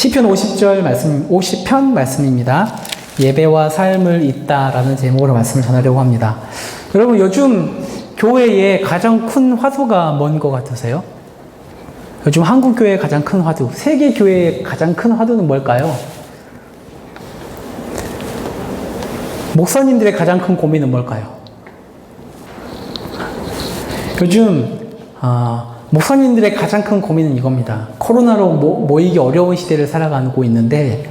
시편 50절 말씀, 50편 말씀입니다. 예배와 삶을 잇다라는 제목으로 말씀을 전하려고 합니다. 여러분, 요즘 교회의 가장 큰 화두가 뭔 것 같으세요? 요즘 한국 교회의 가장 큰 화두, 세계 교회의 가장 큰 화두는 뭘까요? 목사님들의 가장 큰 고민은 뭘까요? 요즘 목사님들의 가장 큰 고민은 이겁니다. 코로나로 모이기 어려운 시대를 살아가고 있는데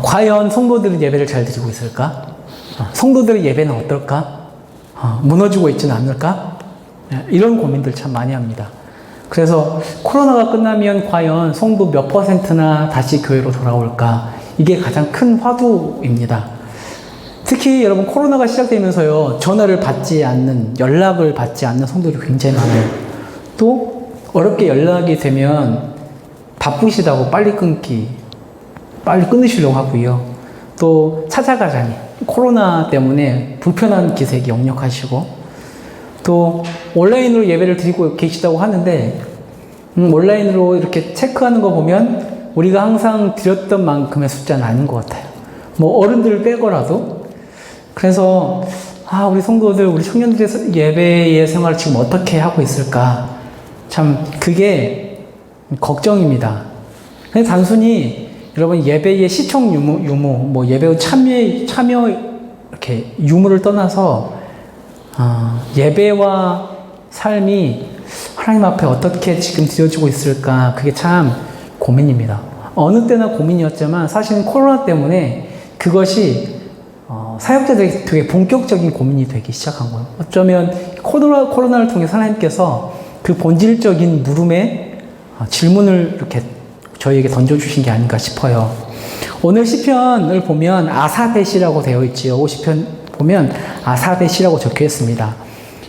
과연 성도들은 예배를 잘 드리고 있을까? 성도들의 예배는 어떨까? 무너지고 있지는 않을까? 이런 고민들 참 많이 합니다. 그래서 코로나가 끝나면 과연 성도 몇 %나 다시 교회로 돌아올까? 이게 가장 큰 화두입니다. 특히 여러분, 코로나가 시작되면서요, 전화를 받지 않는, 연락을 받지 않는 성도들이 굉장히 많아요. 또 어렵게 연락이 되면 바쁘시다고 빨리 끊으시려고 하고요. 또 찾아가자니 코로나 때문에 불편한 기색이 역력하시고, 또 온라인으로 예배를 드리고 계시다고 하는데 온라인으로 이렇게 체크하는 거 보면 우리가 항상 드렸던 만큼의 숫자는 아닌 것 같아요. 뭐 어른들을 빼고라도. 그래서 우리 성도들, 우리 청년들의 예배의 생활을 지금 어떻게 하고 있을까? 참 그게 걱정입니다. 그냥 단순히 여러분, 예배의 시청 유무, 뭐 예배의 참여 이렇게 유무를 떠나서 예배와 삶이 하나님 앞에 어떻게 지금 드려지고 있을까? 그게 참 고민입니다. 어느 때나 고민이었지만 사실은 코로나 때문에 그것이 사역자들에게 되게 본격적인 고민이 되기 시작한 거예요. 어쩌면 코로나를 통해 하나님께서 그 본질적인 물음에 질문을 이렇게 저희에게 던져주신 게 아닌가 싶어요. 오늘 시편을 보면 아사벳이라고 되어 있지요. 50편 보면 아사벳이라고 적혀 있습니다.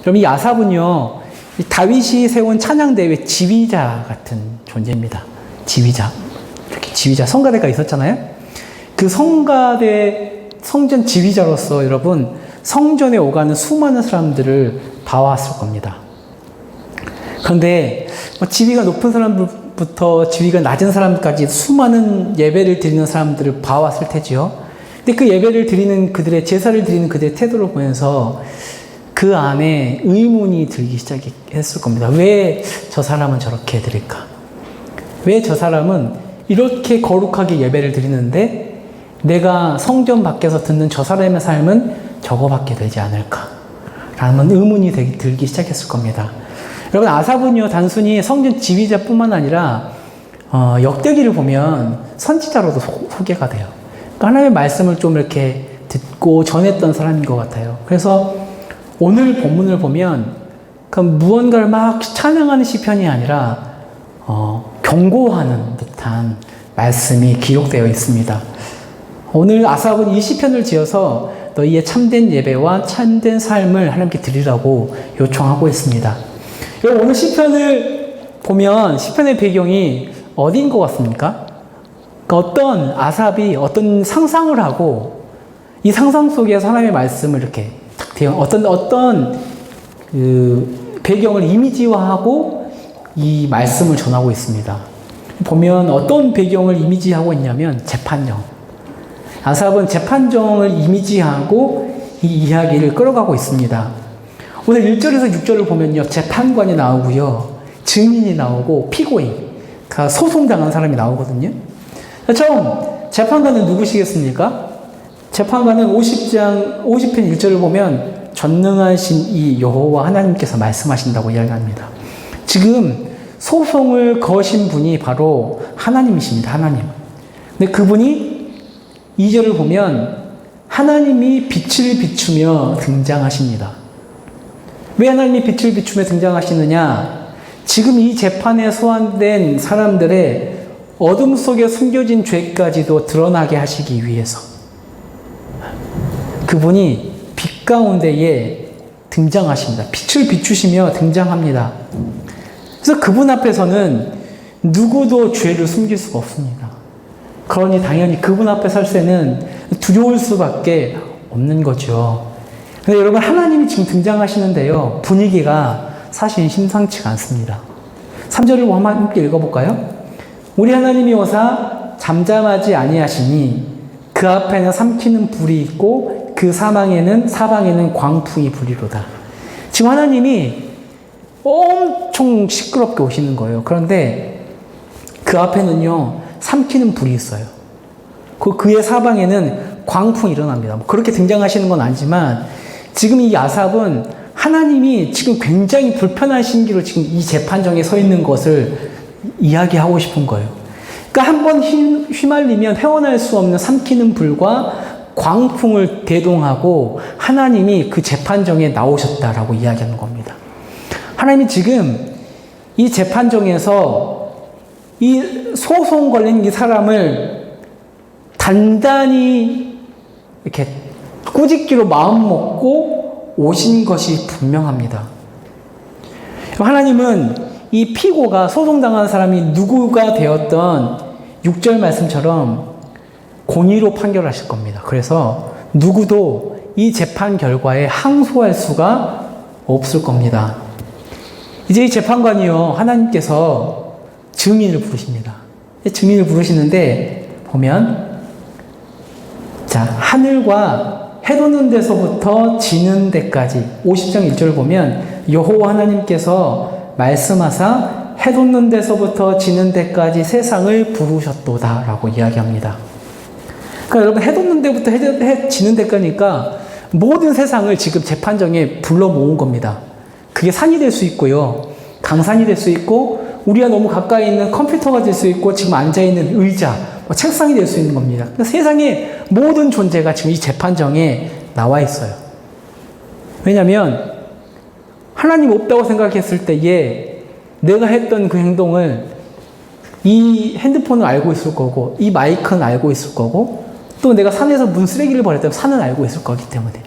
그럼 이 아삽은요, 다윗이 세운 찬양대회 지휘자 같은 존재입니다. 지휘자. 이렇게 지휘자, 성가대가 있었잖아요. 그 성전 지휘자로서 여러분, 성전에 오가는 수많은 사람들을 봐왔을 겁니다. 그런데 지위가 높은 사람부터 지위가 낮은 사람까지 수많은 예배를 드리는 사람들을 봐왔을 테지요. 근데 그 예배를 드리는 그들의, 제사를 드리는 그들의 태도를 보면서 그 안에 의문이 들기 시작했을 겁니다. 왜 저 사람은 저렇게 드릴까? 왜 저 사람은 이렇게 거룩하게 예배를 드리는데 내가 성전 밖에서 듣는 저 사람의 삶은 저거밖에 되지 않을까? 라는 의문이 들기 시작했을 겁니다. 여러분, 아삽은요, 단순히 성전 지휘자뿐만 아니라 역대기를 보면 선지자로도 소개가 돼요. 그러니까 하나님의 말씀을 좀 이렇게 듣고 전했던 사람인 것 같아요. 그래서 오늘 본문을 보면 그 무언가를 막 찬양하는 시편이 아니라 경고하는 듯한 말씀이 기록되어 있습니다. 오늘 아삽은 이 시편을 지어서 너희의 참된 예배와 참된 삶을 하나님께 드리라고 요청하고 있습니다. 오늘 시편을 보면 시편의 배경이 어디인 것 같습니까? 그러니까 어떤 아삽이 어떤 상상을 하고 이 상상 속에서 하나님의 말씀을 이렇게 어떤 그 배경을 이미지화하고 이 말씀을 전하고 있습니다. 보면 어떤 배경을 이미지하고 있냐면 재판정. 아삽은 재판정을 이미지하고 이 이야기를 끌어가고 있습니다. 오늘 1절에서 6절을 보면요, 재판관이 나오고요, 증인이 나오고 피고인, 그러니까 소송당한 사람이 나오거든요. 처음 재판관은 누구시겠습니까? 재판관은 50편 1절을 보면 전능하신 이 여호와 하나님께서 말씀하신다고 이야기합니다. 지금 소송을 거신 분이 바로 하나님이십니다. 하나님. 근데 그분이 2절을 보면 하나님이 빛을 비추며 등장하십니다. 왜 하나님이 빛을 비추며 등장하시느냐? 지금 이 재판에 소환된 사람들의 어둠 속에 숨겨진 죄까지도 드러나게 하시기 위해서 그분이 빛 가운데에 등장하십니다. 빛을 비추시며 등장합니다. 그래서 그분 앞에서는 누구도 죄를 숨길 수가 없습니다. 그러니 당연히 그분 앞에 설 때는 두려울 수밖에 없는 거죠. 근데 여러분, 하나님이 지금 등장하시는데요, 분위기가 사실 심상치가 않습니다. 3절을 한번 함께 읽어볼까요? 우리 하나님이 오사 잠잠하지 아니하시니 그 앞에는 삼키는 불이 있고 그 사방에는 광풍이 불이로다. 지금 하나님이 엄청 시끄럽게 오시는 거예요. 그런데 그 앞에는요, 삼키는 불이 있어요. 그의 사방에는 광풍이 일어납니다. 그렇게 등장하시는 건 아니지만 지금 이 아삽은 하나님이 지금 굉장히 불편한 심기로 지금 이 재판정에 서 있는 것을 이야기하고 싶은 거예요. 그러니까 한번 휘말리면 헤어날 수 없는 삼키는 불과 광풍을 대동하고 하나님이 그 재판정에 나오셨다라고 이야기하는 겁니다. 하나님이 지금 이 재판정에서 이 소송 걸린 이 사람을 단단히 이렇게 꾸짖기로 마음 먹고 오신 것이 분명합니다. 하나님은 이 피고가 소송당한 사람이 누구가 되었던 6절 말씀처럼 공의로 판결하실 겁니다. 그래서 누구도 이 재판 결과에 항소할 수가 없을 겁니다. 이제 이 재판관이요, 하나님께서 증인을 부르십니다. 증인을 부르시는데 보면 자, 하늘과 해 돋는 데서부터 지는 데까지 50장 1절 보면 여호와 하나님께서 말씀하사 해 돋는 데서부터 지는 데까지 세상을 부르셨도다 라고 이야기합니다. 그러니까 여러분, 해 돋는 데부터 해 지는 데까지니까 모든 세상을 지금 재판정에 불러 모은 겁니다. 그게 산이 될 수 있고요, 강산이 될 수 있고, 우리가 너무 가까이 있는 컴퓨터가 될 수 있고, 지금 앉아있는 의자, 책상이 될 수 있는 겁니다. 그러니까 세상의 모든 존재가 지금 이 재판정에 나와 있어요. 왜냐하면 하나님 없다고 생각했을 때에 내가 했던 그 행동을 이 핸드폰은 알고 있을 거고, 이 마이크는 알고 있을 거고, 또 내가 산에서 문 쓰레기를 버렸다면 산은 알고 있을 거기 때문에,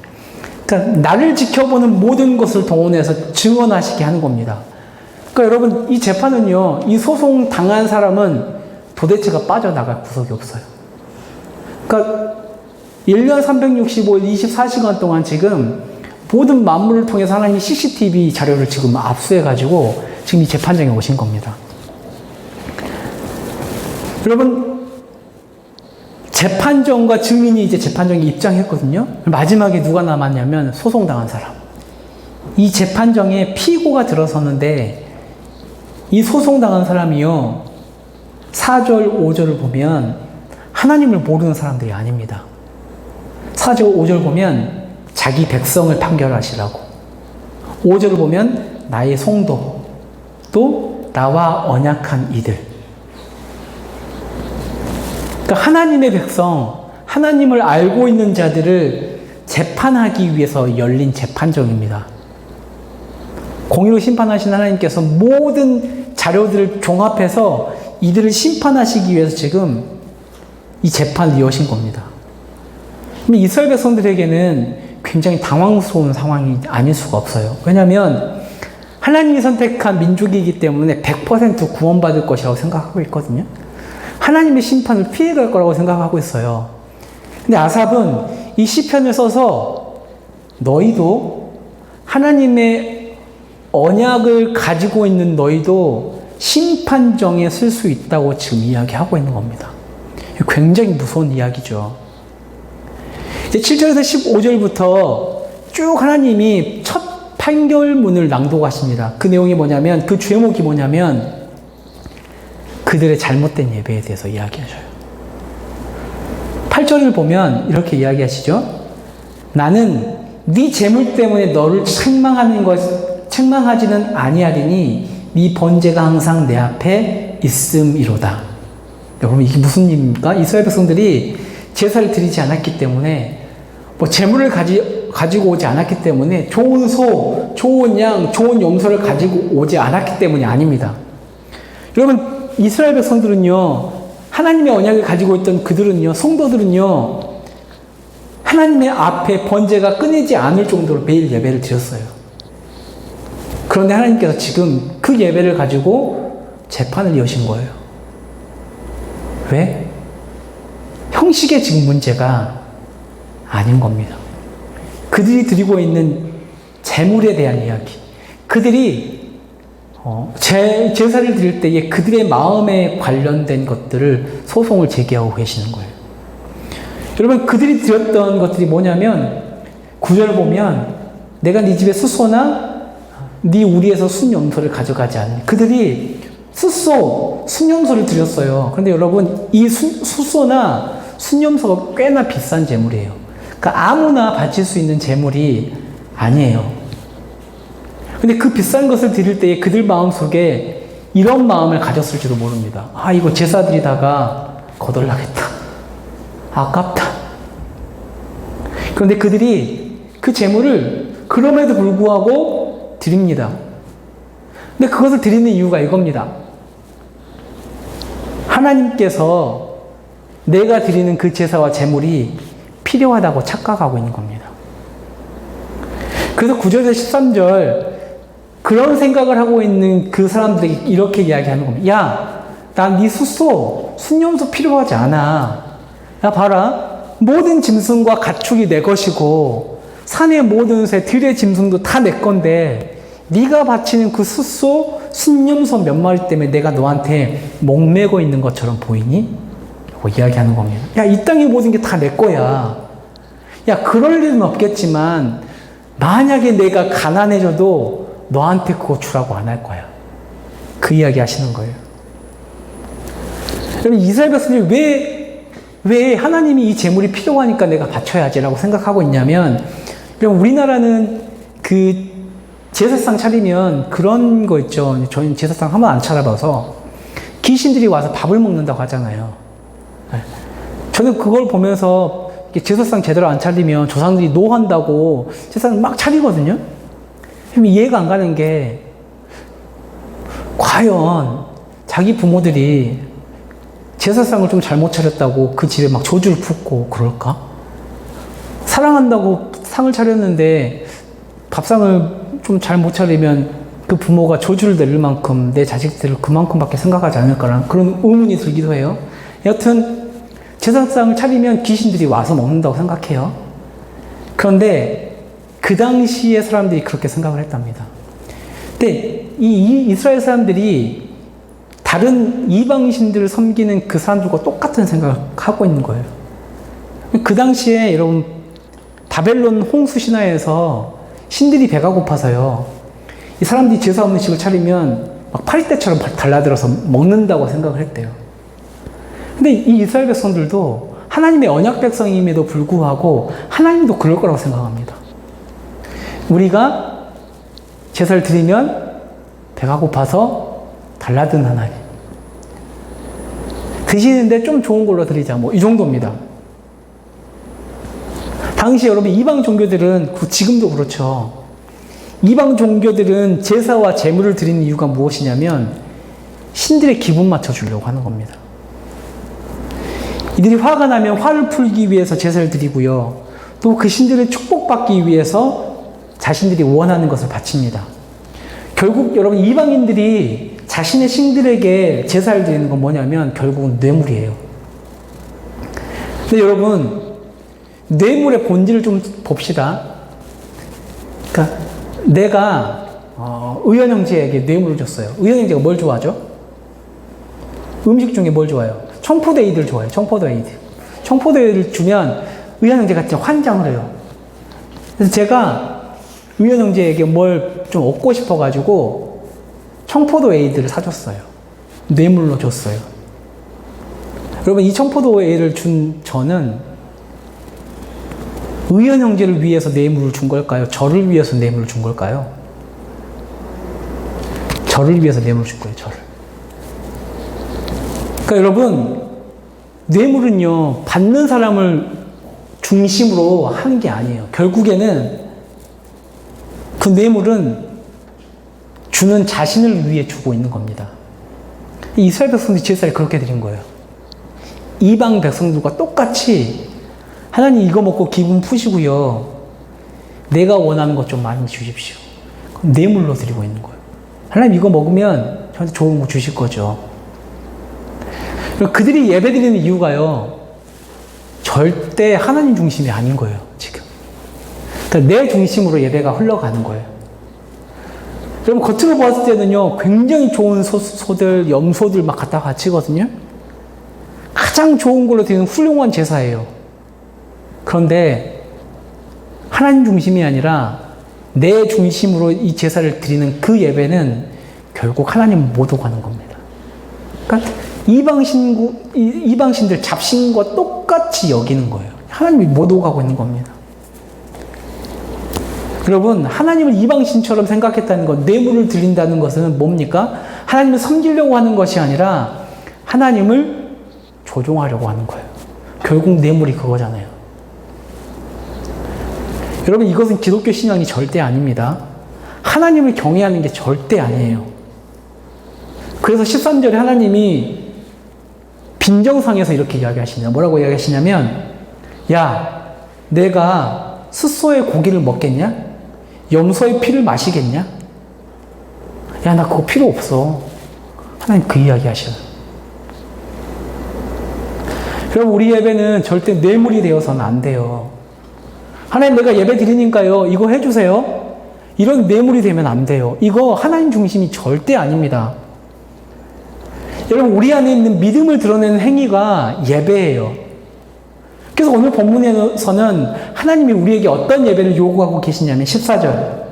그러니까 나를 지켜보는 모든 것을 동원해서 증언하시게 하는 겁니다. 그러니까 여러분, 이 재판은요, 이 소송 당한 사람은 도대체가 빠져나갈 구석이 없어요. 그러니까 1년 365일 24시간 동안 지금 모든 만물을 통해서 하나님이 CCTV 자료를 지금 압수해가지고 지금 이 재판정에 오신 겁니다. 여러분, 재판정과 증인이 이제 재판정에 입장했거든요. 마지막에 누가 남았냐면 소송당한 사람. 이 재판정에 피고가 들어섰는데 이 소송당한 사람이요, 4절, 5절을 보면 하나님을 모르는 사람들이 아닙니다. 4절, 5절 보면 자기 백성을 판결하시라고, 5절을 보면 나의 성도, 또 나와 언약한 이들. 그러니까 하나님의 백성, 하나님을 알고 있는 자들을 재판하기 위해서 열린 재판정입니다. 공의로 심판하신 하나님께서 모든 자료들을 종합해서 이들을 심판하시기 위해서 지금 이 재판을 이어신 겁니다. 근데 이스라엘 백성들에게는 굉장히 당황스러운 상황이 아닐 수가 없어요. 왜냐하면 하나님이 선택한 민족이기 때문에 100% 구원받을 것이라고 생각하고 있거든요. 하나님의 심판을 피해갈 거라고 생각하고 있어요. 근데 아삽은 이 시편을 써서 너희도, 하나님의 언약을 가지고 있는 너희도 심판정에 쓸 수 있다고 지금 이야기하고 있는 겁니다. 굉장히 무서운 이야기죠. 이제 7절에서 15절부터 쭉 하나님이 첫 판결문을 낭독하십니다. 그 내용이 뭐냐면, 그 죄목이 뭐냐면 그들의 잘못된 예배에 대해서 이야기하셔요. 8절을 보면 이렇게 이야기하시죠. 나는 네 재물 때문에 너를 책망하지는 아니하리니 네 번제가 항상 내 앞에 있음이로다. 여러분, 이게 무슨 일입니까? 이스라엘 백성들이 제사를 드리지 않았기 때문에, 재물을 가지고 오지 않았기 때문에, 좋은 소, 좋은 양, 좋은 염소를 가지고 오지 않았기 때문이 아닙니다. 여러분, 이스라엘 백성들은요, 하나님의 언약을 가지고 있던 그들은요, 성도들은요, 하나님의 앞에 번제가 끊이지 않을 정도로 매일 예배를 드렸어요. 그런데 하나님께서 지금 그 예배를 가지고 재판을 여신 거예요. 왜? 형식의 지금 문제가 아닌 겁니다. 그들이 드리고 있는 재물에 대한 이야기. 그들이 제사를 드릴 때에 그들의 마음에 관련된 것들을 소송을 제기하고 계시는 거예요. 여러분, 그들이 드렸던 것들이 뭐냐면 9절 보면 내가 네 집에 숫소나 네 우리에서 순염소를 가져가지 않니. 그들이 숫소, 순염소를 드렸어요. 그런데 여러분, 이 숫소나 순염소가 꽤나 비싼 재물이에요. 그러니까 아무나 바칠 수 있는 재물이 아니에요. 근데 그 비싼 것을 드릴 때에 그들 마음속에 이런 마음을 가졌을지도 모릅니다. 아, 이거 제사 드리다가 거덜나겠다. 아깝다. 그런데 그들이 그 재물을 그럼에도 불구하고 드립니다. 근데 그것을 드리는 이유가 이겁니다. 하나님께서 내가 드리는 그 제사와 제물이 필요하다고 착각하고 있는 겁니다. 그래서 9절에서 13절 그런 생각을 하고 있는 그 사람들에게 이렇게 이야기하는 겁니다. 야, 난 네 숫소, 순염소 필요하지 않아. 야, 봐라. 모든 짐승과 가축이 내 것이고 산의 모든 새, 들의 짐승도 다 내 건데 네가 바치는 그 숫소, 순염소 몇 마리 때문에 내가 너한테 목매고 있는 것처럼 보이니? 라고 이야기하는 겁니다. 야, 이 땅의 모든 게 다 내 거야. 야, 그럴 일은 없겠지만 만약에 내가 가난해져도 너한테 그거 주라고 안 할 거야. 그 이야기 하시는 거예요. 여러분, 이스라엘 백성들이 왜 하나님이 이 재물이 필요하니까 내가 바쳐야지라고 생각하고 있냐면, 우리나라는 그 제사상 차리면 그런 거 있죠. 저희는 제사상 한번 안 차려봐서 귀신들이 와서 밥을 먹는다고 하잖아요. 저는 그걸 보면서 제사상 제대로 안 차리면 조상들이 노한다고 제사상 막 차리거든요. 이해가 안 가는 게, 과연 자기 부모들이 제사상을 좀 잘못 차렸다고 그 집에 막 저주를 붓고 그럴까? 사랑한다고 상을 차렸는데 밥상을 좀 잘못 차리면 그 부모가 저주를 내릴 만큼 내 자식들을 그만큼밖에 생각하지 않을까라는 그런 의문이 들기도 해요. 여튼 제사상을 차리면 귀신들이 와서 먹는다고 생각해요. 그런데 그 당시에 사람들이 그렇게 생각을 했답니다. 근데 이 이스라엘 사람들이 다른 이방신들을 섬기는 그 사람들과 똑같은 생각을 하고 있는 거예요. 그 당시에 여러분, 바벨론 홍수 신화에서 신들이 배가 고파서요, 이 사람들이 제사 없는 식을 차리면 막 파리떼처럼 달라들어서 먹는다고 생각을 했대요. 근데 이 이스라엘 백성들도 하나님의 언약 백성임에도 불구하고 하나님도 그럴 거라고 생각합니다. 우리가 제사를 드리면 배가 고파서 달라든 하나님. 드시는데 좀 좋은 걸로 드리자. 뭐 이 정도입니다. 당시 여러분, 이방 종교들은, 지금도 그렇죠. 이방 종교들은 제사와 제물을 드리는 이유가 무엇이냐면 신들의 기분 맞춰주려고 하는 겁니다. 이들이 화가 나면 화를 풀기 위해서 제사를 드리고요. 또 그 신들을 축복받기 위해서 자신들이 원하는 것을 바칩니다. 결국 여러분, 이방인들이 자신의 신들에게 제사를 드리는 건 뭐냐면 결국은 뇌물이에요. 근데 여러분, 뇌물의 본질을 좀 봅시다. 그러니까 내가 의연 형제에게 뇌물을 줬어요. 의연 형제가 뭘 좋아하죠? 음식 중에 뭘 좋아해요? 청포도에이드를 좋아해요. 청포도에이드. 청포도에이드를 주면 의연 형제가 진짜 환장을 해요. 그래서 제가 의연 형제에게 뭘 좀 얻고 싶어가지고 청포도에이드를 사줬어요. 뇌물로 줬어요. 여러분, 이 청포도에이드를 준 저는 의연 형제를 위해서 뇌물을 준 걸까요? 저를 위해서 뇌물을 준 걸까요? 저를 위해서 뇌물을 준 거예요, 저를. 그러니까 여러분, 뇌물은요, 받는 사람을 중심으로 하는 게 아니에요. 결국에는 그 뇌물은 주는 자신을 위해 주고 있는 겁니다. 이스라엘 백성들이 제사를 그렇게 드린 거예요. 이방 백성들과 똑같이 하나님 이거 먹고 기분 푸시고요, 내가 원하는 것 좀 많이 주십시오. 그럼 뇌물로 드리고 있는 거예요. 하나님 이거 먹으면 저한테 좋은 거 주실 거죠. 그들이 예배 드리는 이유가요, 절대 하나님 중심이 아닌 거예요, 지금. 그러니까 내 중심으로 예배가 흘러가는 거예요. 여러분, 겉으로 봤을 때는요, 굉장히 좋은 소들, 염소들 막 갖다 바치거든요. 가장 좋은 걸로 드리는 훌륭한 제사예요. 그런데 하나님 중심이 아니라 내 중심으로 이 제사를 드리는 그 예배는 결국 하나님 못 오가는 겁니다. 그러니까 이방신들 잡신과 똑같이 여기는 거예요. 하나님이 못 오가고 있는 겁니다. 여러분, 하나님을 이방신처럼 생각했다는 것, 뇌물을 드린다는 것은 뭡니까? 하나님을 섬기려고 하는 것이 아니라 하나님을 조종하려고 하는 거예요. 결국 뇌물이 그거잖아요. 여러분, 이것은 기독교 신앙이 절대 아닙니다. 하나님을 경외하는 게 절대 아니에요. 그래서 13절에 하나님이 빈정상에서 이렇게 이야기하시냐. 뭐라고 이야기하시냐면, 야, 내가 스소의 고기를 먹겠냐? 염소의 피를 마시겠냐? 야, 나 그거 필요 없어. 하나님 그 이야기 하셔요. 여러분, 우리 예배는 절대 뇌물이 되어서는 안 돼요. 하나님, 내가 예배 드리니까요, 이거 해주세요. 이런 뇌물이 되면 안 돼요. 이거 하나님 중심이 절대 아닙니다. 여러분, 우리 안에 있는 믿음을 드러내는 행위가 예배예요. 그래서 오늘 본문에서는 하나님이 우리에게 어떤 예배를 요구하고 계시냐면 14절,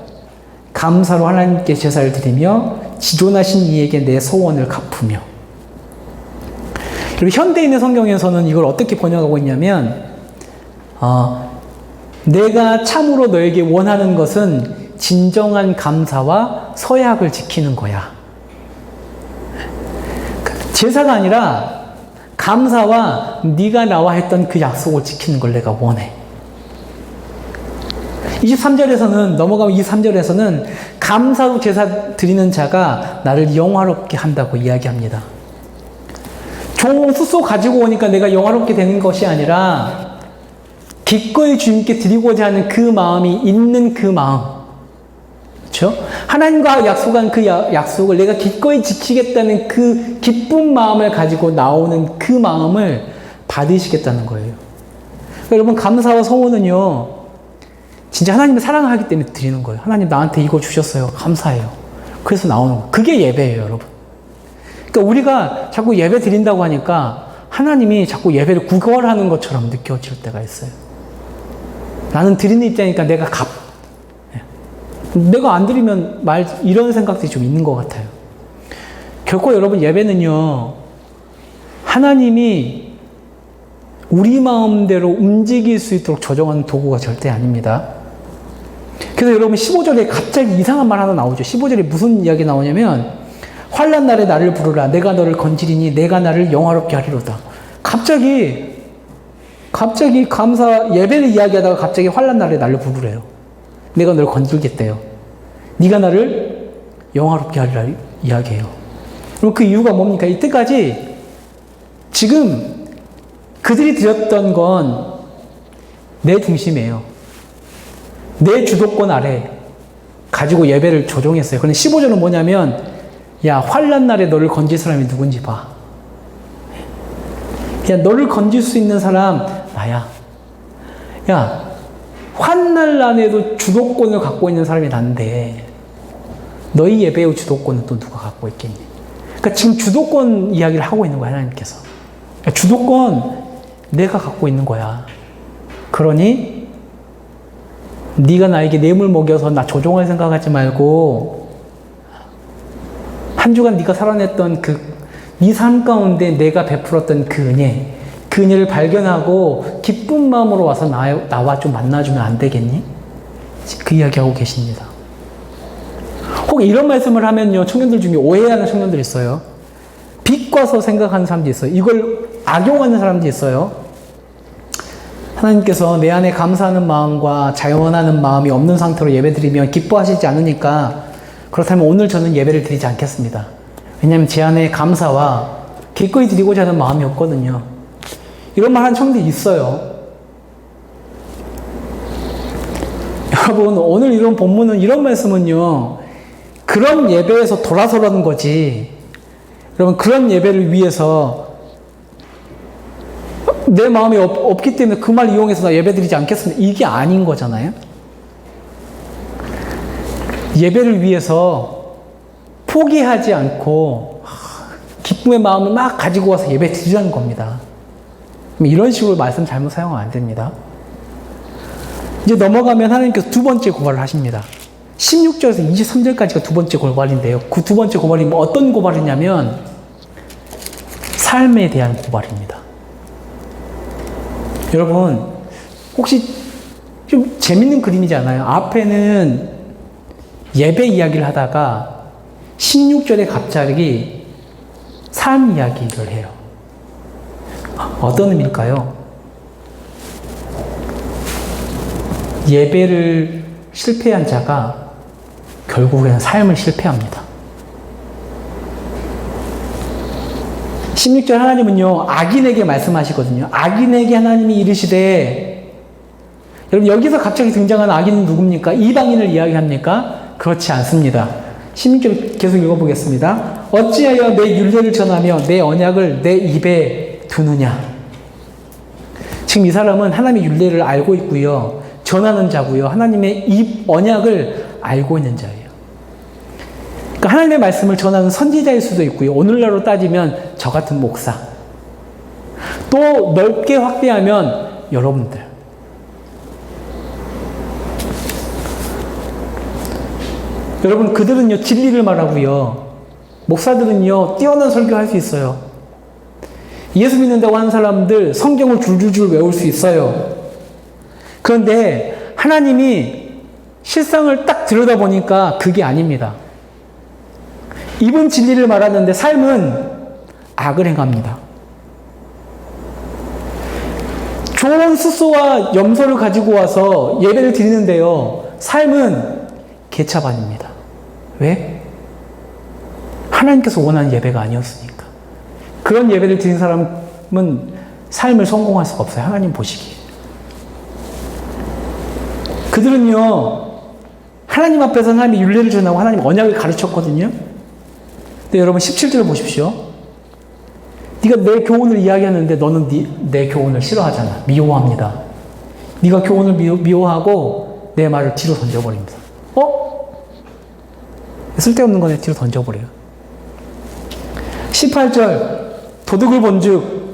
감사로 하나님께 제사를 드리며 지존하신 이에게 내 소원을 갚으며. 그리고 현대인의 성경에서는 이걸 어떻게 번역하고 있냐면, 내가 참으로 너에게 원하는 것은 진정한 감사와 서약을 지키는 거야. 제사가 아니라 감사와 네가 나와 했던 그 약속을 지키는 걸 내가 원해. 23절에서는, 넘어가면 23절에서는 감사로 제사 드리는 자가 나를 영화롭게 한다고 이야기합니다. 좋은 숫소 가지고 오니까 내가 영화롭게 되는 것이 아니라 기꺼이 주님께 드리고자 하는 그 마음이 있는 그 마음. 그렇죠? 하나님과 약속한 그 약속을 내가 기꺼이 지키겠다는 그 기쁜 마음을 가지고 나오는 그 마음을 받으시겠다는 거예요. 그러니까 여러분, 감사와 소원은요, 진짜 하나님을 사랑하기 때문에 드리는 거예요. 하나님 나한테 이거 주셨어요. 감사해요. 그래서 나오는 거예요. 그게 예배예요, 여러분. 그러니까 우리가 자꾸 예배 드린다고 하니까 하나님이 자꾸 예배를 구걸하는 것처럼 느껴질 때가 있어요. 나는 드리는 입장이니까 내가 안 드리면 이런 생각들이 좀 있는 것 같아요. 결코 여러분, 예배는요, 하나님이 우리 마음대로 움직일 수 있도록 조정하는 도구가 절대 아닙니다. 그래서 여러분, 15절에 갑자기 이상한 말 하나 나오죠. 15절에 무슨 이야기 나오냐면, 환난 날에 나를 부르라. 내가 너를 건지리니 내가 나를 영화롭게 하리로다. 갑자기 감사 예배를 이야기하다가 갑자기 환난 날에 나를 부르래요. 내가 너를 건질겠대요. 네가 나를 영화롭게 하리라 이야기해요. 그럼 그 이유가 뭡니까? 이때까지 지금 그들이 드렸던 건 내 중심이에요. 내 주도권 아래 가지고 예배를 조종했어요. 그런데 15절은 뭐냐면, 야, 환난 날에 너를 건질 사람이 누군지 봐. 야, 너를 건질 수 있는 사람 나야. 야, 환난 날에도 주도권을 갖고 있는 사람이 난데 너희 예배의 주도권은 또 누가 갖고 있겠니? 그러니까 지금 주도권 이야기를 하고 있는 거야, 하나님께서. 그러니까 주도권 내가 갖고 있는 거야. 그러니 네가 나에게 뇌물 먹여서 나 조종할 생각하지 말고, 한 주간 네가 살아냈던 네 삶 가운데 내가 베풀었던 그 은혜를 발견하고 기쁜 마음으로 와서 나와 좀 만나주면 안 되겠니? 그 이야기하고 계십니다. 혹 이런 말씀을 하면요, 청년들 중에 오해하는 청년들이 있어요. 비꼬아서 생각하는 사람들이 있어요. 이걸 악용하는 사람들이 있어요. 하나님께서 내 안에 감사하는 마음과 자원하는 마음이 없는 상태로 예배드리면 기뻐하시지 않으니까, 그렇다면 오늘 저는 예배를 드리지 않겠습니다. 왜냐하면 제 안에 감사와 기꺼이 드리고자 하는 마음이 없거든요. 이런 말 하는 청년들이 있어요. 여러분, 오늘 이런 본문은, 이런 말씀은요, 그런 예배에서 돌아서라는 거지. 여러분, 그런 예배를 위해서 내 마음이 없기 때문에 그 말 이용해서 나 예배 드리지 않겠습니다. 이게 아닌 거잖아요. 예배를 위해서 포기하지 않고 기쁨의 마음을 막 가지고 와서 예배 드리라는 겁니다. 이런 식으로 말씀 잘못 사용하면 안 됩니다. 이제 넘어가면 하나님께서 두 번째 고발을 하십니다. 16절에서 23절까지가 두 번째 고발인데요. 그 두 번째 고발이 어떤 고발이냐면 삶에 대한 고발입니다. 여러분, 혹시 좀 재밌는 그림이지 않아요? 앞에는 예배 이야기를 하다가 16절에 갑자기 삶 이야기를 해요. 어떤 의미일까요? 예배를 실패한 자가 결국에는 삶을 실패합니다. 16절 하나님은요, 악인에게 말씀하시거든요. 악인에게 하나님이 이르시되, 여러분, 여기서 갑자기 등장하는 악인은 누굽니까? 이방인을 이야기합니까? 그렇지 않습니다. 16절 계속 읽어보겠습니다. 어찌하여 내 율례를 전하며 내 언약을 내 입에 두느냐? 지금 이 사람은 하나님의 율례를 알고 있고요. 전하는 자고요. 하나님의 입 언약을 알고 있는 자예요. 그러니까 하나님의 말씀을 전하는 선지자일 수도 있고요. 오늘날로 따지면 저 같은 목사. 또 넓게 확대하면 여러분들. 여러분, 그들은요, 진리를 말하고요. 목사들은요, 뛰어난 설교할 수 있어요. 예수 믿는다고 하는 사람들 성경을 줄줄줄 외울 수 있어요. 그런데 하나님이 실상을 딱 들여다보니까 그게 아닙니다. 입은 진리를 말하는데 삶은 악을 행합니다. 좋은 숫소와 염소를 가지고 와서 예배를 드리는데요. 삶은 개차반입니다. 왜? 하나님께서 원하는 예배가 아니었으니까. 그런 예배를 드린 사람은 삶을 성공할 수가 없어요. 하나님 보시기에. 그들은요, 하나님 앞에서 하나님의 율례를 전하고 하나님 언약을 가르쳤거든요. 근데 여러분 17절 보십시오. 네가 내 교훈을 이야기하는데 너는 내 교훈을 싫어하잖아. 미워합니다. 네가 교훈을 미워하고 내 말을 뒤로 던져버립니다. 쓸데없는 거네. 뒤로 던져버려요. 18절 도둑을 본즉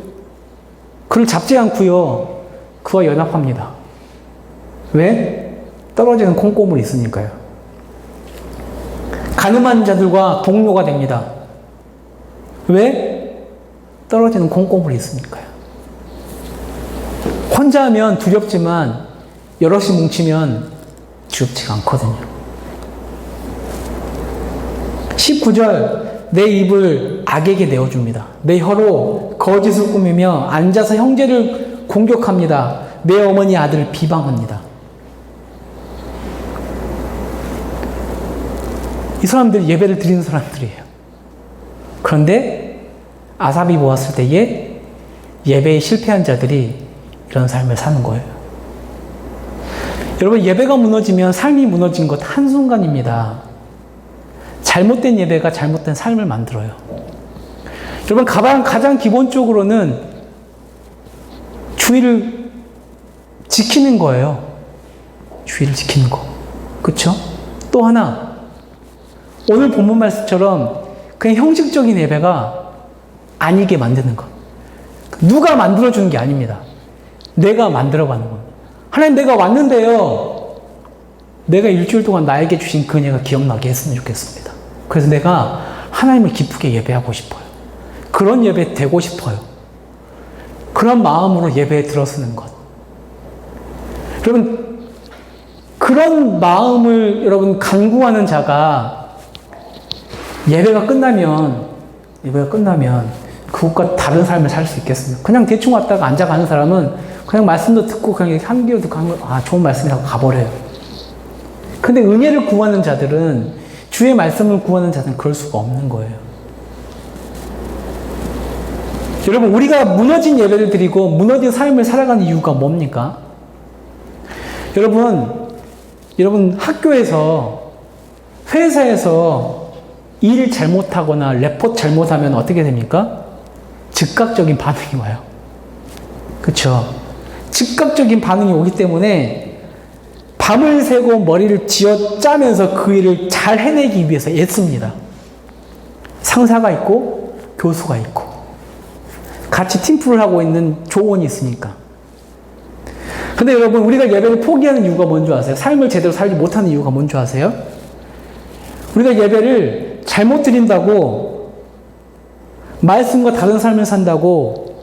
그를 잡지 않고요. 그와 연합합니다. 왜? 떨어지는 콩고물이 있으니까요. 가늠한 자들과 동료가 됩니다. 왜? 떨어지는 콩고물이 있으니까요. 혼자 하면 두렵지만 여럿이 뭉치면 두렵지가 않거든요. 19절 내 입을 악에게 내어줍니다. 내 혀로 거짓을 꾸미며 앉아서 형제를 공격합니다. 내 어머니 아들을 비방합니다. 이 사람들이 예배를 드리는 사람들이에요. 그런데 아삽이 보았을 때에 예배에 실패한 자들이 이런 삶을 사는 거예요. 여러분, 예배가 무너지면 삶이 무너진 것 한순간입니다. 잘못된 예배가 잘못된 삶을 만들어요. 여러분, 가장 기본적으로는 주의를 지키는 거예요. 주의를 지키는 거. 그렇죠? 또 하나, 오늘 본문 말씀처럼 그냥 형식적인 예배가 아니게 만드는 것. 누가 만들어주는 게 아닙니다. 내가 만들어가는 겁니다. 하나님, 내가 왔는데요. 내가 일주일 동안 나에게 주신 그 은혜가 기억나게 했으면 좋겠습니다. 그래서 내가 하나님을 기쁘게 예배하고 싶어요. 그런 예배 되고 싶어요. 그런 마음으로 예배에 들어서는 것. 여러분, 그런 마음을 여러분 간구하는 자가 예배가 끝나면 그것과 다른 삶을 살 수 있겠습니까? 그냥 대충 왔다가 앉아가는 사람은 그냥 말씀도 듣고 그냥 한 귀로 듣고 좋은 말씀이라고 가버려요. 근데 은혜를 구하는 자들은, 주의 말씀을 구하는 자들은 그럴 수가 없는 거예요. 여러분, 우리가 무너진 예배를 드리고 무너진 삶을 살아가는 이유가 뭡니까? 여러분 학교에서, 회사에서 일 잘못하거나 레포트 잘못하면 어떻게 됩니까? 즉각적인 반응이 와요. 그렇죠? 즉각적인 반응이 오기 때문에 밤을 새고 머리를 쥐어 짜면서 그 일을 잘 해내기 위해서 애씁니다. 상사가 있고 교수가 있고 같이 팀플을 하고 있는 조언이 있으니까. 근데 여러분, 우리가 예배를 포기하는 이유가 뭔지 아세요? 삶을 제대로 살지 못하는 이유가 뭔지 아세요? 우리가 예배를 잘못 드린다고, 말씀과 다른 삶을 산다고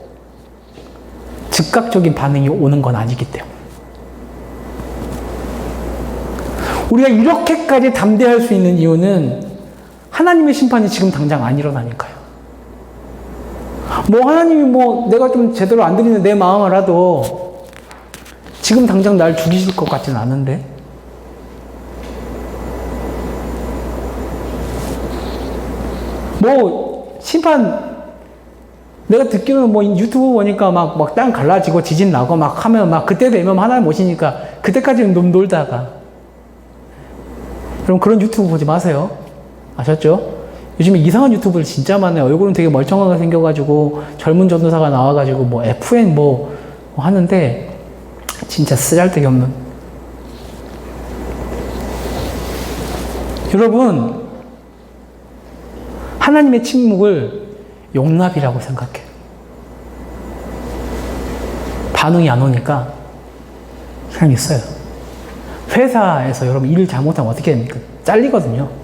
즉각적인 반응이 오는 건 아니기 때문에. 우리가 이렇게까지 담대할 수 있는 이유는 하나님의 심판이 지금 당장 안 일어나니까요. 하나님이 내가 좀 제대로 안 드리는 내 마음 알아도 지금 당장 날 죽이실 것 같지는 않은데. 심판, 내가 듣기로는 유튜브 보니까 막 땅 갈라지고 지진 나고 막 하면 그때 되면 하나님 오시니까 그때까지는 좀 놀다가. 여러분, 그런 유튜브 보지 마세요. 아셨죠? 요즘에 이상한 유튜브를 진짜 많아요. 얼굴은 되게 멀쩡하게 생겨가지고 젊은 전도사가 나와가지고 FN 하는데 진짜 쓰잘데기 없는. 여러분, 하나님의 침묵을 용납이라고 생각해요. 반응이 안 오니까 그냥 있어요. 회사에서 여러분 일을 잘못하면 어떻게 됩니까? 잘리거든요.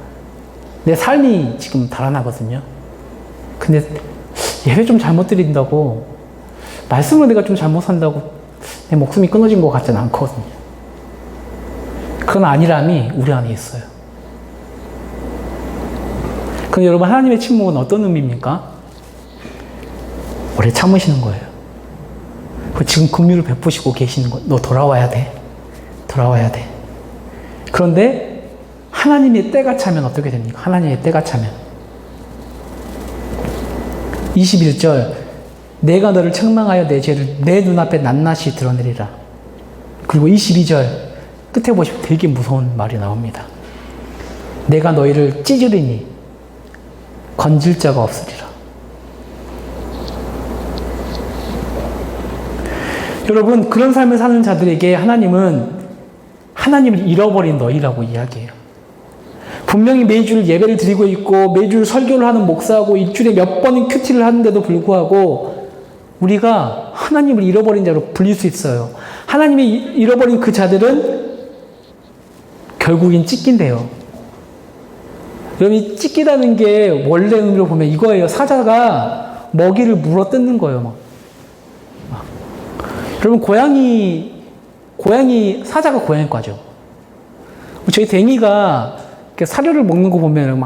내 삶이 지금 달아나거든요. 근데 예배 좀 잘못 드린다고, 말씀을 내가 좀 잘못 산다고 내 목숨이 끊어진 것 같지는 않거든요. 그런 안일함이 우리 안에 있어요. 그럼 여러분, 하나님의 침묵은 어떤 의미입니까? 오래 참으시는 거예요. 지금 긍휼을 베푸시고 계시는 거. 너 돌아와야 돼. 돌아와야 돼. 그런데 하나님의 때가 차면 어떻게 됩니까? 하나님의 때가 차면 21절, 내가 너를 책망하여 내 죄를 내 눈앞에 낱낱이 드러내리라. 그리고 22절 끝에 보시면 되게 무서운 말이 나옵니다. 내가 너희를 찢으리니 건질 자가 없으리라. 여러분, 그런 삶을 사는 자들에게 하나님은 하나님을 잃어버린 너희라고 이야기해요. 분명히 매주 예배를 드리고 있고 매주 설교를 하는 목사하고 일주일에 몇 번은 큐티를 하는데도 불구하고 우리가 하나님을 잃어버린 자로 불릴 수 있어요. 하나님이 잃어버린 그 자들은 결국엔 찢긴대요. 여러분, 이 찢기다는 게 원래 의미로 보면 이거예요. 사자가 먹이를 물어 뜯는 거예요. 여러분, 사자가 고양이과죠. 저희 댕이가 사료를 먹는 거 보면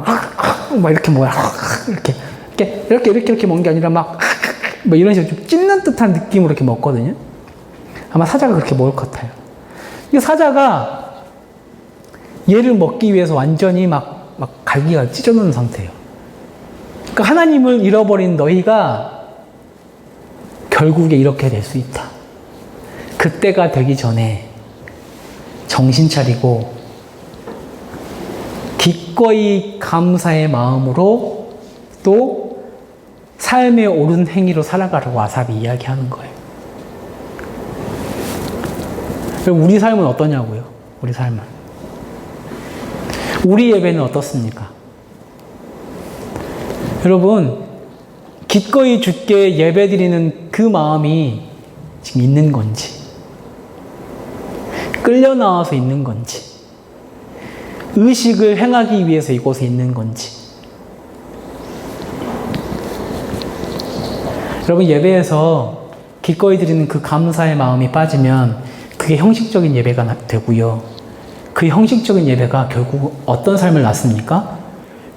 이렇게 이렇게 먹는 게 아니라 이런 식으로 좀 찢는 듯한 느낌으로 이렇게 먹거든요. 아마 사자가 그렇게 먹을 것 같아요. 근데 사자가 얘를 먹기 위해서 완전히 갈기가 찢어놓는 상태예요. 그러니까 하나님을 잃어버린 너희가 결국에 이렇게 될 수 있다. 그때가 되기 전에 정신 차리고 기꺼이 감사의 마음으로 또 삶의 옳은 행위로 살아가라고 아삽이 이야기하는 거예요. 그럼 우리 삶은 어떠냐고요? 우리 삶은. 우리 예배는 어떻습니까? 여러분, 기꺼이 주께 예배드리는 그 마음이 지금 있는 건지, 끌려 나와서 있는 건지, 의식을 행하기 위해서 이곳에 있는 건지. 여러분, 예배에서 기꺼이 드리는 그 감사의 마음이 빠지면 그게 형식적인 예배가 되고요. 그 형식적인 예배가 결국 어떤 삶을 낳습니까?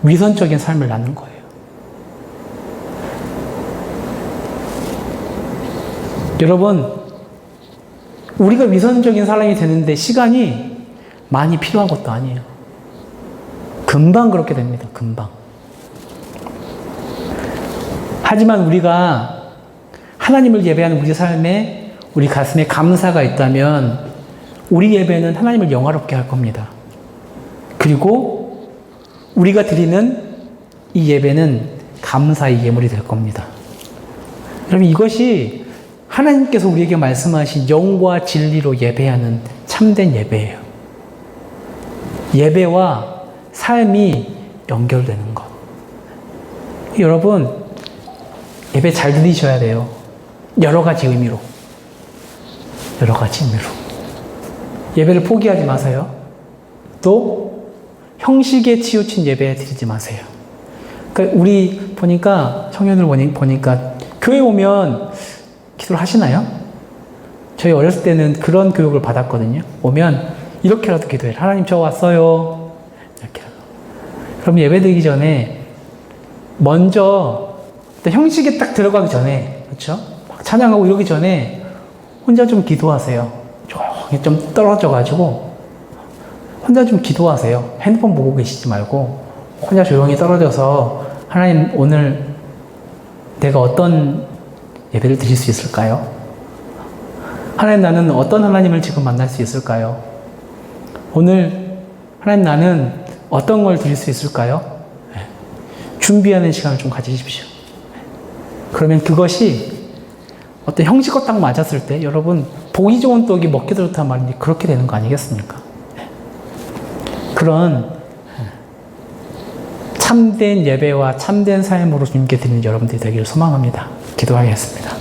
위선적인 삶을 낳는 거예요. 여러분, 우리가 위선적인 사람이 되는데 시간이 많이 필요한 것도 아니에요. 금방 그렇게 됩니다. 금방. 하지만 우리가 하나님을 예배하는 우리 삶에 우리 가슴에 감사가 있다면 우리 예배는 하나님을 영화롭게 할 겁니다. 그리고 우리가 드리는 이 예배는 감사의 예물이 될 겁니다. 여러분, 이것이 하나님께서 우리에게 말씀하신 영과 진리로 예배하는 참된 예배예요. 예배와 삶이 연결되는 것. 여러분, 예배 잘 드리셔야 돼요. 여러 가지 의미로. 여러 가지 의미로. 예배를 포기하지 마세요. 또 형식에 치우친 예배 드리지 마세요. 그러니까 우리 보니까 청년들 보니까 교회 오면 기도를 하시나요? 저희 어렸을 때는 그런 교육을 받았거든요. 오면 이렇게라도 기도해요. 하나님 저 왔어요. 이렇게라도. 그럼 예배 드리기 전에 먼저 형식에 딱 들어가기 전에, 그렇죠? 막 찬양하고 이러기 전에 혼자 좀 기도하세요. 조용히 좀 떨어져가지고 혼자 좀 기도하세요. 핸드폰 보고 계시지 말고 혼자 조용히 떨어져서 하나님 오늘 내가 어떤 예배를 드릴 수 있을까요? 하나님 나는 어떤 하나님을 지금 만날 수 있을까요? 오늘 하나님 나는 어떤 걸 드릴 수 있을까요? 준비하는 시간을 좀 가지십시오. 그러면 그것이 어떤 형식과 딱 맞았을 때 여러분 보기 좋은 떡이 먹기도 좋단 말인지 그렇게 되는 거 아니겠습니까? 그런 참된 예배와 참된 삶으로 주님께 드리는 여러분들이 되기를 소망합니다. 기도하겠습니다.